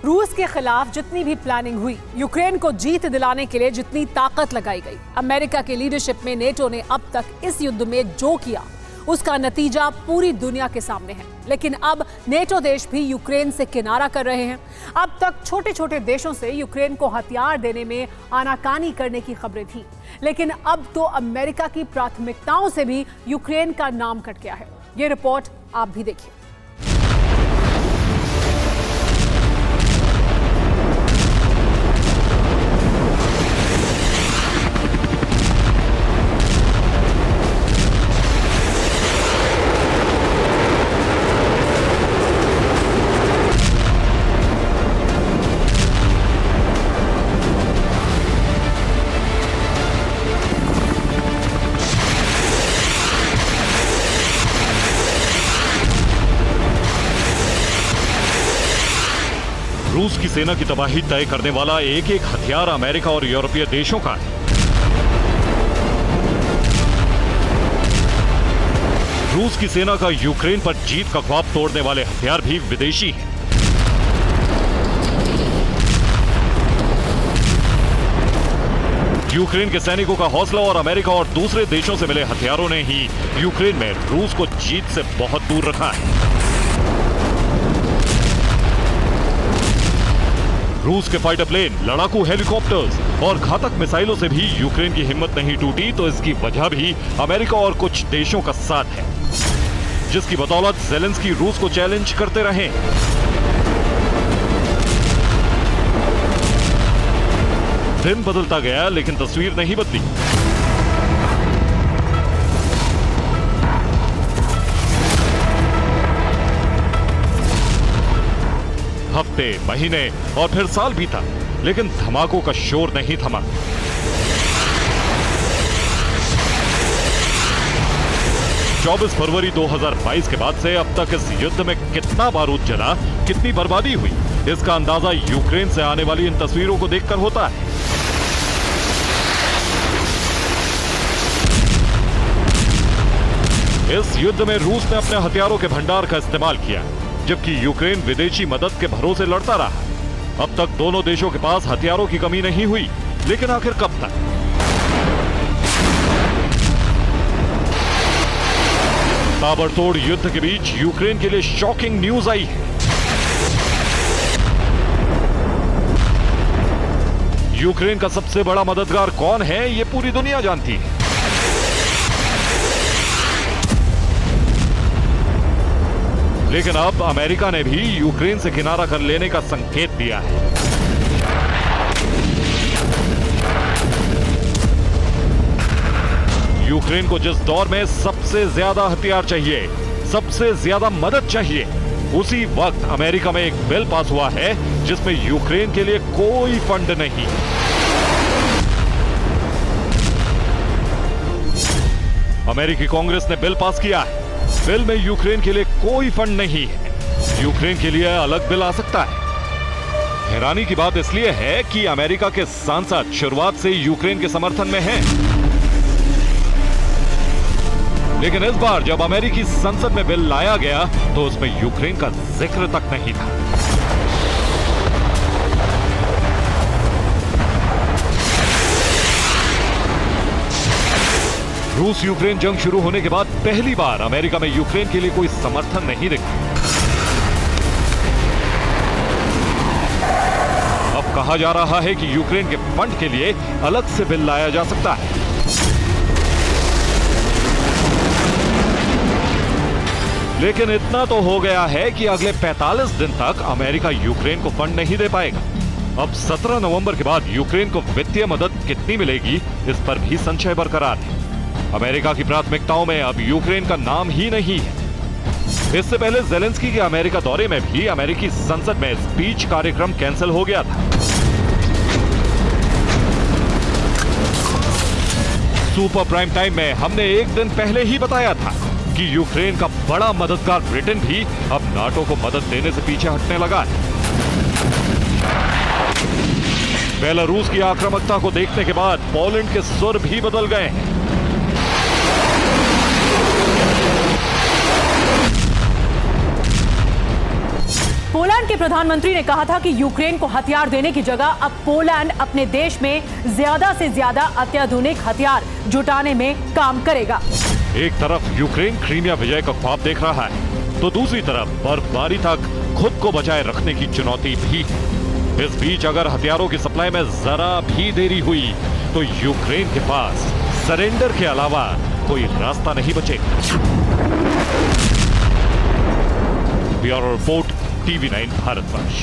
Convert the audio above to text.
रूस के खिलाफ जितनी भी प्लानिंग हुई, यूक्रेन को जीत दिलाने के लिए जितनी ताकत लगाई गई, अमेरिका की लीडरशिप में नेटो ने अब तक इस युद्ध में जो किया उसका नतीजा पूरी दुनिया के सामने है। लेकिन अब नेटो देश भी यूक्रेन से किनारा कर रहे हैं। अब तक छोटे छोटे देशों से यूक्रेन को हथियार देने में आनाकानी करने की खबरें थी, लेकिन अब तो अमेरिका की प्राथमिकताओं से भी यूक्रेन का नाम कट गया है। ये रिपोर्ट आप भी देखिए। रूस की सेना की तबाही तय करने वाला एक एक हथियार अमेरिका और यूरोपीय देशों का है। रूस की सेना का यूक्रेन पर जीत का ख्वाब तोड़ने वाले हथियार भी विदेशी हैं। यूक्रेन के सैनिकों का हौसला और अमेरिका और दूसरे देशों से मिले हथियारों ने ही यूक्रेन में रूस को जीत से बहुत दूर रखा है। रूस के फाइटर प्लेन, लड़ाकू हेलीकॉप्टर्स और घातक मिसाइलों से भी यूक्रेन की हिम्मत नहीं टूटी, तो इसकी वजह भी अमेरिका और कुछ देशों का साथ है, जिसकी बदौलत ज़ेलेंस्की रूस को चैलेंज करते रहे। दिन बदलता गया लेकिन तस्वीर नहीं बदली। हफ्ते, महीने और फिर साल बीता, लेकिन धमाकों का शोर नहीं थमा। चौबीस फरवरी 2022 के बाद से अब तक इस युद्ध में कितना बारूद जला, कितनी बर्बादी हुई, इसका अंदाजा यूक्रेन से आने वाली इन तस्वीरों को देखकर होता है। इस युद्ध में रूस ने अपने हथियारों के भंडार का इस्तेमाल किया, जबकि यूक्रेन विदेशी मदद के भरोसे लड़ता रहा। अब तक दोनों देशों के पास हथियारों की कमी नहीं हुई, लेकिन आखिर कब तक? ताबड़तोड़ युद्ध के बीच यूक्रेन के लिए शॉकिंग न्यूज आई है। यूक्रेन का सबसे बड़ा मददगार कौन है, यह पूरी दुनिया जानती है। लेकिन अब अमेरिका ने भी यूक्रेन से किनारा कर लेने का संकेत दिया है। यूक्रेन को जिस दौर में सबसे ज्यादा हथियार चाहिए, सबसे ज्यादा मदद चाहिए, उसी वक्त अमेरिका में एक बिल पास हुआ है जिसमें यूक्रेन के लिए कोई फंड नहीं। अमेरिकी कांग्रेस ने बिल पास किया है। बिल में यूक्रेन के लिए कोई फंड नहीं है। यूक्रेन के लिए अलग बिल आ सकता है। हैरानी की बात इसलिए है कि अमेरिका के सांसद शुरुआत से यूक्रेन के समर्थन में हैं। लेकिन इस बार जब अमेरिकी संसद में बिल लाया गया तो उसमें यूक्रेन का जिक्र तक नहीं था। रूस यूक्रेन जंग शुरू होने के बाद पहली बार अमेरिका में यूक्रेन के लिए कोई समर्थन नहीं दिखा। अब कहा जा रहा है कि यूक्रेन के फंड के लिए अलग से बिल लाया जा सकता है। लेकिन इतना तो हो गया है कि अगले 45 दिन तक अमेरिका यूक्रेन को फंड नहीं दे पाएगा। अब 17 नवंबर के बाद यूक्रेन को वित्तीय मदद कितनी मिलेगी, इस पर भी संशय बरकरार है। अमेरिका की प्राथमिकताओं में अब यूक्रेन का नाम ही नहीं है। इससे पहले ज़ेलेंस्की के अमेरिका दौरे में भी अमेरिकी संसद में स्पीच कार्यक्रम कैंसिल हो गया था। सुपर प्राइम टाइम में हमने एक दिन पहले ही बताया था कि यूक्रेन का बड़ा मददगार ब्रिटेन भी अब नाटो को मदद देने से पीछे हटने लगा है। बेलारूस की आक्रामकता को देखने के बाद पोलैंड के सुर भी बदल गए हैं। पोलैंड के प्रधानमंत्री ने कहा था कि यूक्रेन को हथियार देने की जगह अब पोलैंड अपने देश में ज्यादा से ज्यादा अत्याधुनिक हथियार जुटाने में काम करेगा। एक तरफ यूक्रेन क्रीमिया विजय का ख्वाब देख रहा है, तो दूसरी तरफ बर्फबारी तक खुद को बचाए रखने की चुनौती भी। इस बीच अगर हथियारों की सप्लाई में जरा भी देरी हुई तो यूक्रेन के पास सरेंडर के अलावा कोई रास्ता नहीं बचेगा। Bureau report, TV9 Bharatvarsh.